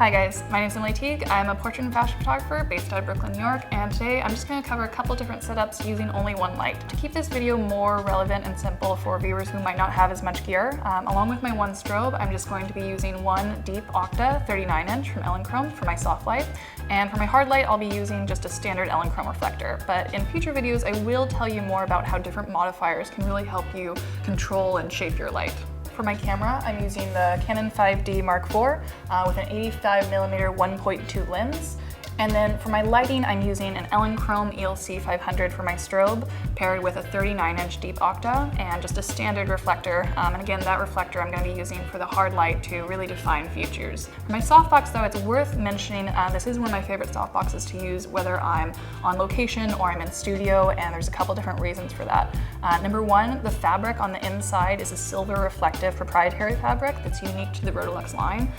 Hi guys, my name is Emily Teague. I'm a portrait and fashion photographer based out of Brooklyn, New York, and today I'm just going to cover a couple different setups using only one light. To keep this video more relevant and simple for viewers who might not have as much gear, along with my one strobe, I'm just going to be using one deep Octa 39-inch from Elinchrom for my soft light, and for my hard light I'll be using just a standard Elinchrom reflector. But in future videos I will tell you more about how different modifiers can really help you control and shape your light. For my camera, I'm using the Canon 5D Mark IV with an 85mm 1.2 lens. And then for my lighting, I'm using an Elinchrom ELC 500 for my strobe, paired with a 39-inch deep Octa and just a standard reflector. And again, that reflector I'm going to be using for the hard light to really define features. For my softbox though, it's worth mentioning, this is one of my favorite softboxes to use whether I'm on location or I'm in studio, and there's a couple different reasons for that. Number one, the fabric on the inside is a silver reflective proprietary fabric that's unique to the Rotalux line.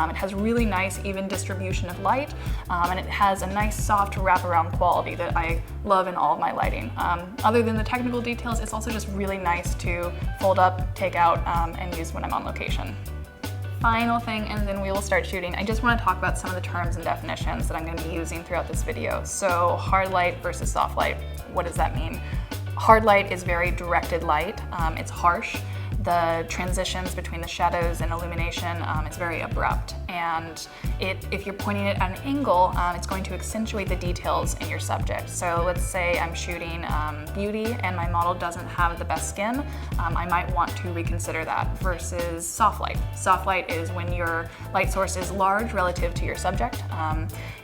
It has really nice even distribution of light, and it has a nice soft wraparound quality that I love in all of my lighting. Other than the technical details, it's also just really nice to fold up, take out, and use when I'm on location. Final thing, and then we will start shooting. I just want to talk about some of the terms and definitions that I'm going to be using throughout this video. So hard light versus soft light, what does that mean? Hard light is very directed light, it's harsh. The transitions between the shadows and illumination is very abrupt, and if you're pointing it at an angle, it's going to accentuate the details in your subject. So let's say I'm shooting beauty and my model doesn't have the best skin, I might want to reconsider that versus soft light. Soft light is when your light source is large relative to your subject.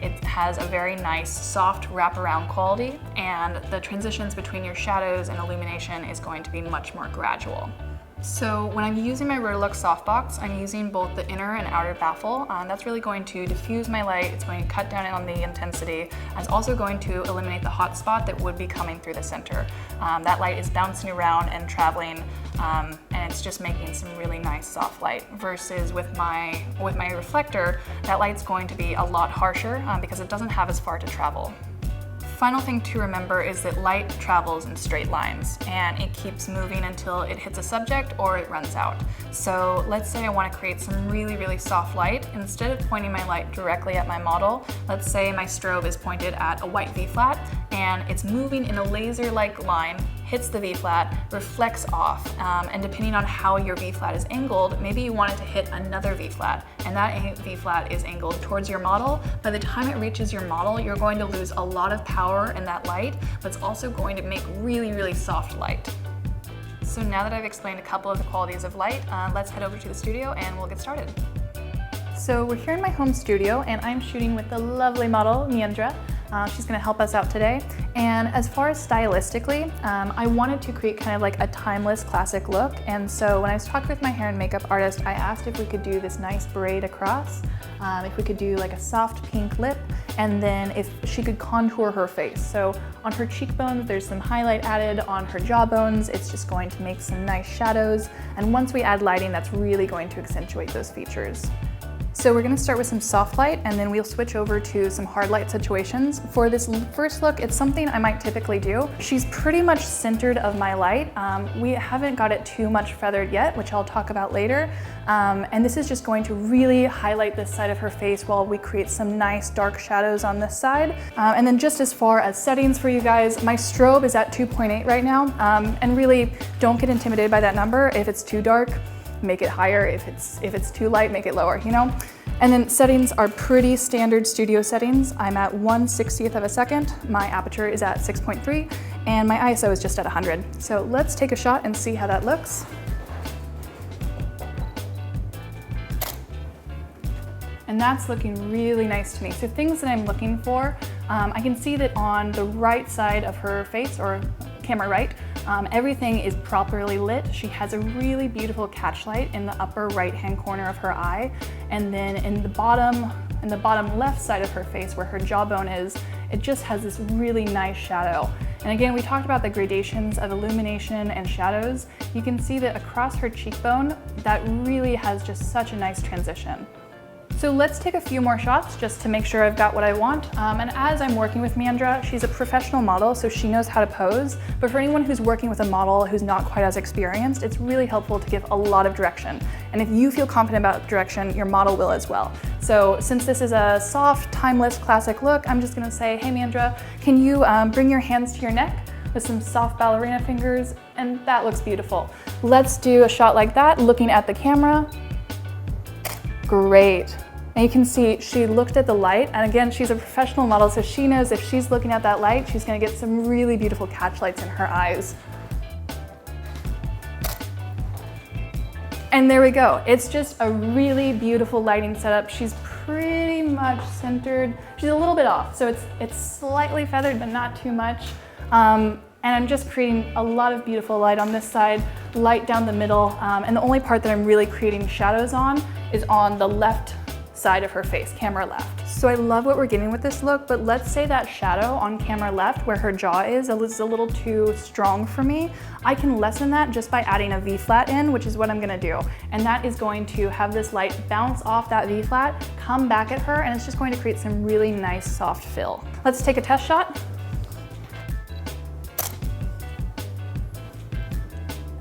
It has a very nice soft wraparound quality, and the transitions between your shadows and illumination is going to be much more gradual. So when I'm using my Rotalux softbox, I'm using both the inner and outer baffle. That's really going to diffuse my light, it's going to cut down on the intensity, and it's also going to eliminate the hot spot that would be coming through the center. That light is bouncing around and traveling, and it's just making some really nice soft light. Versus with my reflector, that light's going to be a lot harsher because it doesn't have as far to travel. Final thing to remember is that light travels in straight lines, and it keeps moving until it hits a subject or it runs out. So let's say I want to create some really soft light. Instead of pointing my light directly at my model, let's say my strobe is pointed at a white V-flat and it's moving in a laser-like line, hits the V-flat, reflects off, and depending on how your V-flat is angled, maybe you want it to hit another V-flat, and that V-flat is angled towards your model. By the time it reaches your model, you're going to lose a lot of power in that light, but it's also going to make really soft light. So now that I've explained a couple of the qualities of light, let's head over to the studio and we'll get started. So we're here in my home studio, and I'm shooting with the lovely model, Neendra. She's going to help us out today. And as far as stylistically, I wanted to create kind of like a timeless classic look. And so when I was talking with my hair and makeup artist, I asked if we could do this nice braid across, if we could do like a soft pink lip, and then if she could contour her face. So on her cheekbones, there's some highlight added. On her jawbones, it's just going to make some nice shadows. And once we add lighting, that's really going to accentuate those features. So we're going to start with some soft light, and then we'll switch over to some hard light situations. For this first look, it's something I might typically do. She's pretty much centered of my light. We haven't got it too much feathered yet, which I'll talk about later. And this is just going to really highlight this side of her face while we create some nice dark shadows on this side. And then just as far as settings for you guys, my strobe is at 2.8 right now. And really don't get intimidated by that number. If it's too dark, make it higher. If it's too light, make it lower, you know? And then settings are pretty standard studio settings. I'm at 1/60th of a second. My aperture is at 6.3, and my ISO is just at 100. So let's take a shot and see how that looks. And that's looking really nice to me. So things that I'm looking for, I can see that on the right side of her face, or camera right, everything is properly lit. She has a really beautiful catch light in the upper right-hand corner of her eye, and then in the bottom left side of her face where her jawbone is, it just has this really nice shadow. And again, we talked about the gradations of illumination and shadows. You can see that across her cheekbone, that really has just such a nice transition. So let's take a few more shots just to make sure I've got what I want. And as I'm working with Meandra, she's a professional model, so she knows how to pose. But for anyone who's working with a model who's not quite as experienced, it's really helpful to give a lot of direction. And if you feel confident about direction, your model will as well. So since this is a soft, timeless, classic look, I'm just gonna say, hey Meandra, can you bring your hands to your neck with some soft ballerina fingers? And that looks beautiful. Let's do a shot like that, looking at the camera. Great. And you can see she looked at the light, and again, she's a professional model, so she knows if she's looking at that light, she's gonna get some really beautiful catch lights in her eyes. And there we go. It's just a really beautiful lighting setup. She's pretty much centered. She's a little bit off, so it's slightly feathered, but not too much. And I'm just creating a lot of beautiful light on this side, light down the middle, and the only part that I'm really creating shadows on is on the left side of her face, camera left. So I love what we're getting with this look, but let's say that shadow on camera left where her jaw is a little too strong for me. I can lessen that just by adding a V-flat in, which is what I'm gonna do. And that is going to have this light bounce off that V-flat, come back at her, and it's just going to create some really nice soft fill. Let's take a test shot.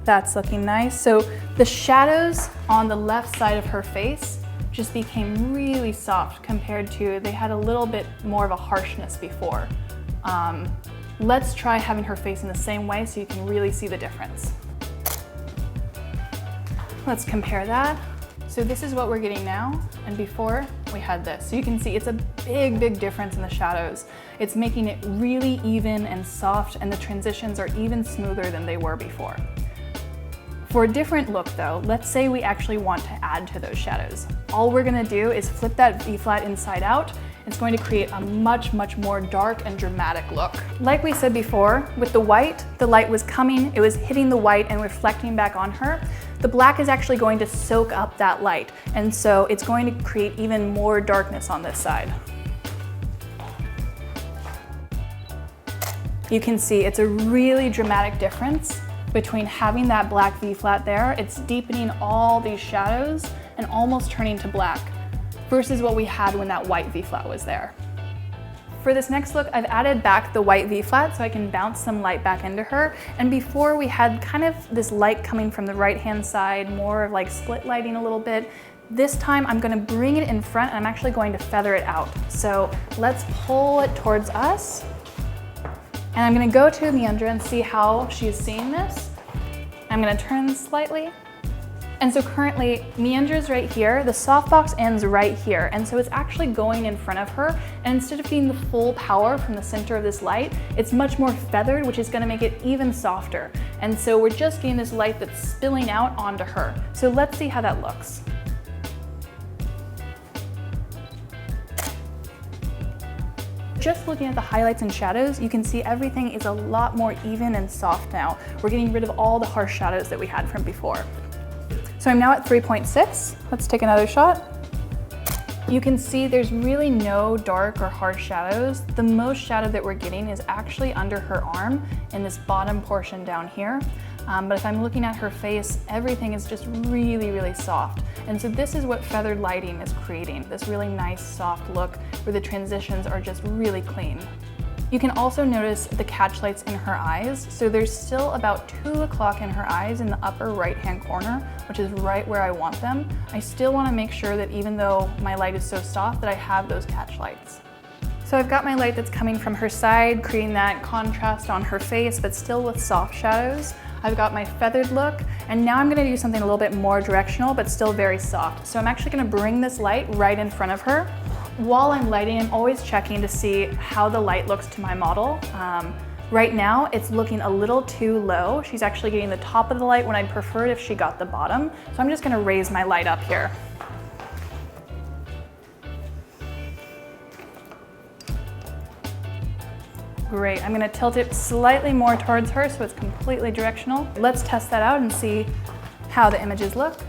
That's looking nice. So the shadows on the left side of her face just became really soft compared to, they had a little bit more of a harshness before. Let's try having her face in the same way so you can really see the difference. Let's compare that. So this is what we're getting now, and before we had this. So you can see it's a big, big difference in the shadows. It's making it really even and soft, and the transitions are even smoother than they were before. For a different look though, let's say we actually want to add to those shadows. All we're gonna do is flip that V-flat inside out. It's going to create a much, much more dark and dramatic look. Like we said before, with the white, the light was coming, it was hitting the white and reflecting back on her. The black is actually going to soak up that light, and so it's going to create even more darkness on this side. You can see it's a really dramatic difference between having that black V-flat there. It's deepening all these shadows and almost turning to black versus what we had when that white V-flat was there. For this next look, I've added back the white V-flat so I can bounce some light back into her. And before we had kind of this light coming from the right-hand side, more of like split lighting a little bit. This time I'm gonna bring it in front and I'm actually going to feather it out. So let's pull it towards us. And I'm gonna go to Meandra and see how she's seeing this. I'm gonna turn slightly. And so currently, Meandra's right here, the softbox ends right here, and so it's actually going in front of her, and instead of getting the full power from the center of this light, it's much more feathered, which is gonna make it even softer. And so we're just getting this light that's spilling out onto her. So let's see how that looks. Just looking at the highlights and shadows, you can see everything is a lot more even and soft now. We're getting rid of all the harsh shadows that we had from before. So I'm now at 3.6. Let's take another shot. You can see there's really no dark or harsh shadows. The most shadow that we're getting is actually under her arm in this bottom portion down here. But if I'm looking at her face, everything is just really, really soft. And so this is what feathered lighting is creating, this really nice soft look where the transitions are just really clean. You can also notice the catch lights in her eyes. So there's still about 2 o'clock in her eyes in the upper right-hand corner, which is right where I want them. I still want to make sure that even though my light is so soft, that I have those catch lights. So I've got my light that's coming from her side, creating that contrast on her face, but still with soft shadows. I've got my feathered look, and now I'm gonna do something a little bit more directional, but still very soft. So I'm actually gonna bring this light right in front of her. While I'm lighting, I'm always checking to see how the light looks to my model. Right now, it's looking a little too low. She's actually getting the top of the light when I'd prefer it if she got the bottom. So I'm just gonna raise my light up here. Great, I'm gonna tilt it slightly more towards her so it's completely directional. Let's test that out and see how the images look.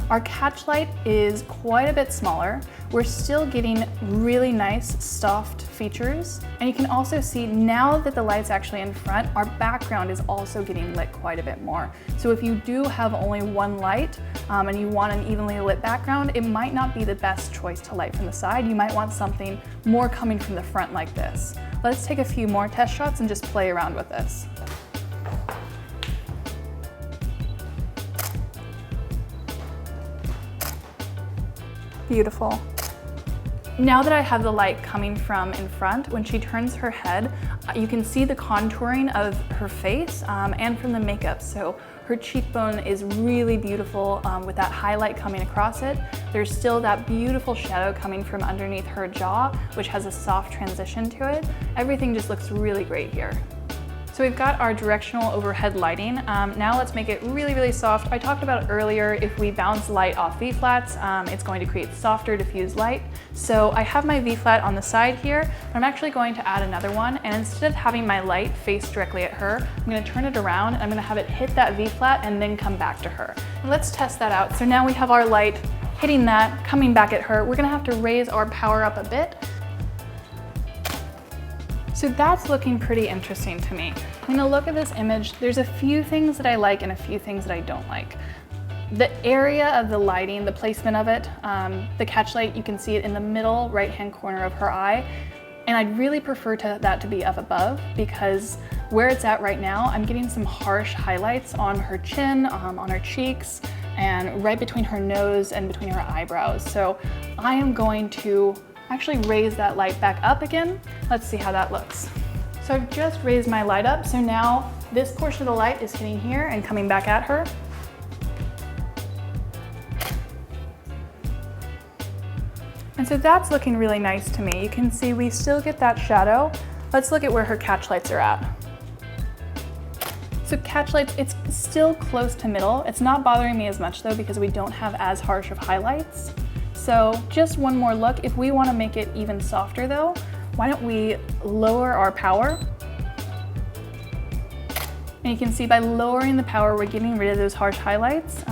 Our catch light is quite a bit smaller, we're still getting really nice soft features. And you can also see now that the light's actually in front, our background is also getting lit quite a bit more. So if you do have only one light and you want an evenly lit background, it might not be the best choice to light from the side. You might want something more coming from the front like this. Let's take a few more test shots and just play around with this. Beautiful. Now that I have the light coming from in front, when she turns her head, you can see the contouring of her face and from the makeup. So her cheekbone is really beautiful with that highlight coming across it. There's still that beautiful shadow coming from underneath her jaw, which has a soft transition to it. Everything just looks really great here. So we've got our directional overhead lighting. Now let's make it really, really soft. I talked about earlier, if we bounce light off V-flats, it's going to create softer diffused light. So I have my V-flat on the side here. I'm actually going to add another one, and instead of having my light face directly at her, I'm gonna turn it around and I'm gonna have it hit that V-flat and then come back to her. And let's test that out. So now we have our light hitting that, coming back at her. We're gonna have to raise our power up a bit. So that's looking pretty interesting to me. I'm gonna look at this image. There's a few things that I like and a few things that I don't like. The area of the lighting, the placement of it, the catch light, you can see it in the middle right-hand corner of her eye. And I'd really prefer that to be up above, because where it's at right now, I'm getting some harsh highlights on her chin, on her cheeks, and right between her nose and between her eyebrows. So I am going to actually raise that light back up again. Let's see how that looks. So I've just raised my light up, so now this portion of the light is hitting here and coming back at her. And so that's looking really nice to me. You can see we still get that shadow. Let's look at where her catch lights are at. So catch lights, it's still close to middle. It's not bothering me as much though, because we don't have as harsh of highlights. So just one more look. If we want to make it even softer though, why don't we lower our power? And you can see by lowering the power, we're getting rid of those harsh highlights.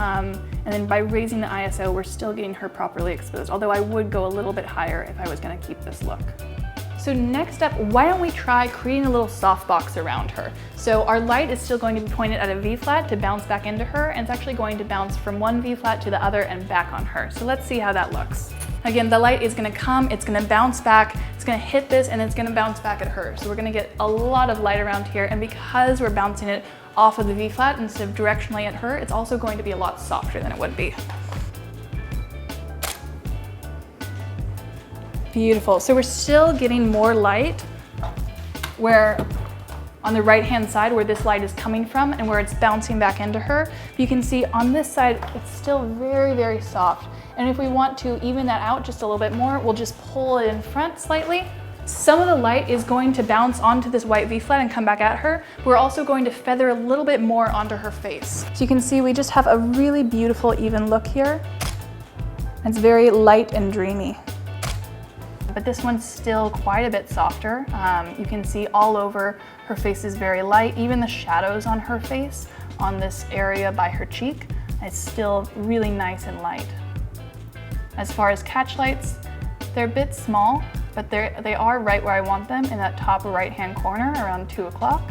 And then by raising the ISO, we're still getting her properly exposed. Although I would go a little bit higher if I was going to keep this look. So next up, why don't we try creating a little softbox around her? So our light is still going to be pointed at a V-flat to bounce back into her, and it's actually going to bounce from one V-flat to the other and back on her. So let's see how that looks. Again, the light is gonna come, it's gonna bounce back, it's gonna hit this, and it's gonna bounce back at her. So we're gonna get a lot of light around here, and because we're bouncing it off of the V-flat instead of directionally at her, it's also going to be a lot softer than it would be. Beautiful. So we're still getting more light where on the right-hand side where this light is coming from and where it's bouncing back into her. You can see on this side, it's still very, very soft. And if we want to even that out just a little bit more, we'll just pull it in front slightly. Some of the light is going to bounce onto this white V-flat and come back at her. We're also going to feather a little bit more onto her face. So you can see we just have a really beautiful even look here. It's very light and dreamy. But this one's still quite a bit softer. You can see all over her face is very light. Even the shadows on her face, on this area by her cheek, it's still really nice and light. As far as catch lights, they're a bit small, but they are right where I want them, in that top right-hand corner around 2 o'clock.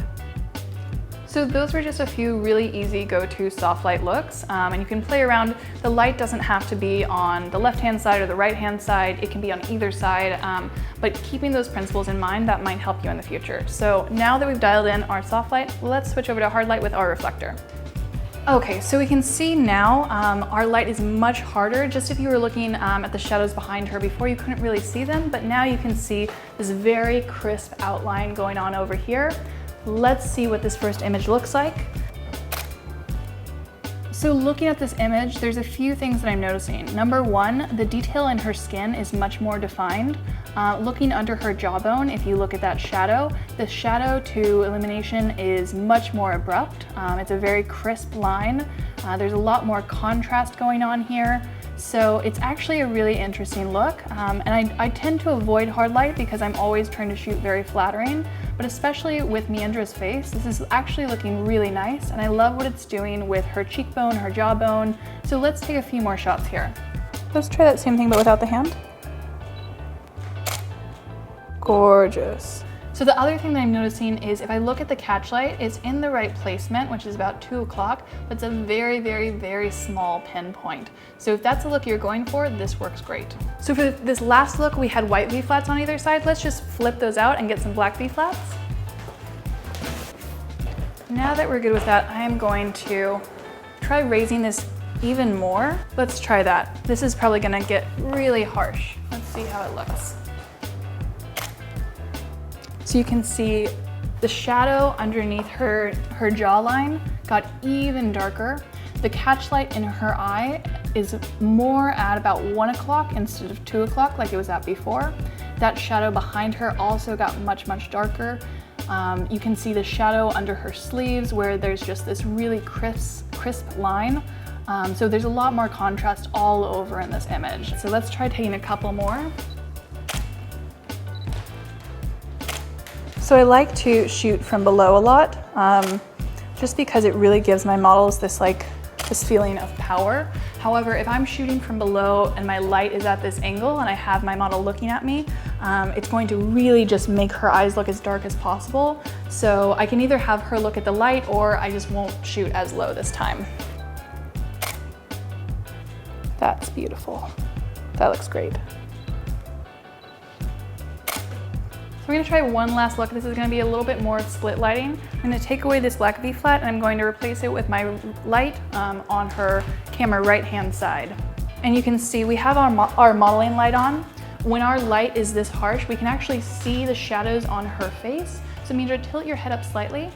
So those were just a few really easy go-to soft light looks, and you can play around. The light doesn't have to be on the left-hand side or the right-hand side. It can be on either side, but keeping those principles in mind, that might help you in the future. So now that we've dialed in our soft light, let's switch over to hard light with our reflector. Okay, so we can see now our light is much harder. Just if you were looking at the shadows behind her before, you couldn't really see them, but now you can see this very crisp outline going on over here. Let's see what this first image looks like. So looking at this image, there's a few things that I'm noticing. Number one, the detail in her skin is much more defined. Looking under her jawbone, if you look at that shadow, the shadow to illumination is much more abrupt. It's a very crisp line. There's a lot more contrast going on here. So it's actually a really interesting look. And I tend to avoid hard light because I'm always trying to shoot very flattering. But especially with Miendra's face, this is actually looking really nice, and I love what it's doing with her cheekbone, her jawbone. So let's take a few more shots here. Let's try that same thing but without the hand. Gorgeous. So the other thing that I'm noticing is if I look at the catch light, it's in the right placement, which is about 2 o'clock, but it's a very, very, very small pinpoint. So if that's the look you're going for, this works great. So for this last look, we had white V-flats on either side. Let's just flip those out and get some black V-flats. Now that we're good with that, I am going to try raising this even more. Let's try that. This is probably gonna get really harsh. Let's see how it looks. So you can see the shadow underneath her jawline got even darker. The catch light in her eye is more at about 1 o'clock instead of 2 o'clock like it was at before. That shadow behind her also got much, much darker. You can see the shadow under her sleeves where there's just this really crisp line. So there's a lot more contrast all over in this image. So let's try taking a couple more. So I like to shoot from below a lot, just because it really gives my models this feeling of power. However, if I'm shooting from below and my light is at this angle and I have my model looking at me, it's going to really just make her eyes look as dark as possible. So I can either have her look at the light or I just won't shoot as low this time. That's beautiful. That looks great. So we're gonna try one last look. This is gonna be a little bit more split lighting. I'm gonna take away this black V-flat and I'm going to replace it with my light on her camera right-hand side. And you can see we have our modeling light on. When our light is this harsh, we can actually see the shadows on her face. So it means you tilt your head up slightly,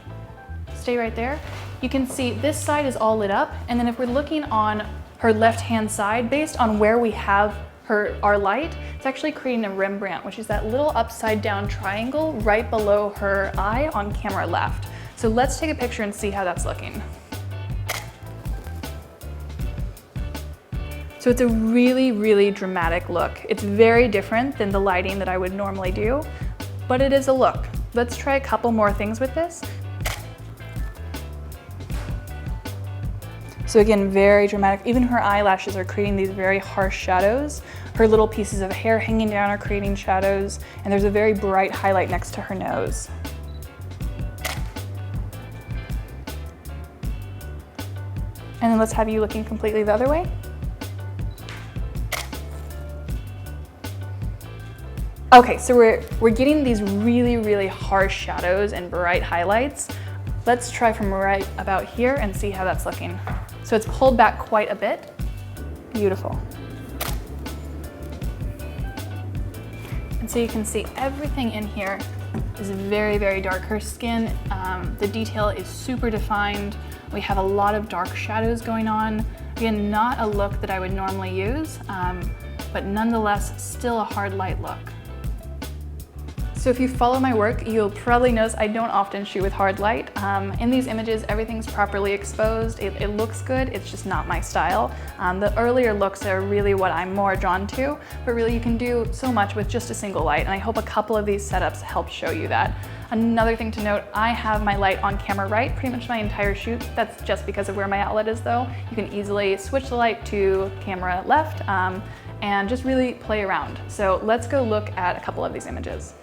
stay right there. You can see this side is all lit up. And then if we're looking on her left-hand side, based on where we have our light, it's actually creating a Rembrandt, which is that little upside down triangle right below her eye on camera left. So let's take a picture and see how that's looking. So it's a really, really dramatic look. It's very different than the lighting that I would normally do, but it is a look. Let's try a couple more things with this. So again, very dramatic. Even her eyelashes are creating these very harsh shadows. Her little pieces of hair hanging down are creating shadows, and there's a very bright highlight next to her nose. And then let's have you looking completely the other way. Okay, so we're getting these really, really harsh shadows and bright highlights. Let's try from right about here and see how that's looking. So it's pulled back quite a bit. Beautiful. And so you can see everything in here is very, very dark. Her skin, the detail is super defined. We have a lot of dark shadows going on. Again, not a look that I would normally use, but nonetheless, still a hard light look. So if you follow my work, you'll probably notice I don't often shoot with hard light. In these images, everything's properly exposed. It looks good, it's just not my style. The earlier looks are really what I'm more drawn to, but really you can do so much with just a single light, and I hope a couple of these setups help show you that. Another thing to note, I have my light on camera right pretty much my entire shoot. That's just because of where my outlet is though. You can easily switch the light to camera left and just really play around. So let's go look at a couple of these images.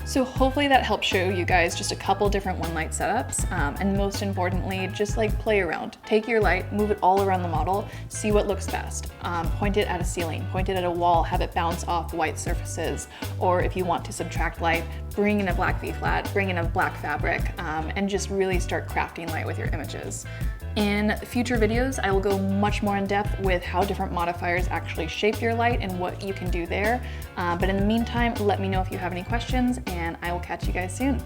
So hopefully that helps show you guys just a couple different one light setups, and most importantly, just play around. Take your light, move it all around the model, see what looks best. Point it at a ceiling, point it at a wall, have it bounce off white surfaces, or if you want to subtract light, bring in a black V-flat, bring in a black fabric, and just really start crafting light with your images. In future videos, I will go much more in depth with how different modifiers actually shape your light and what you can do there. But in the meantime, let me know if you have any questions, and I will catch you guys soon.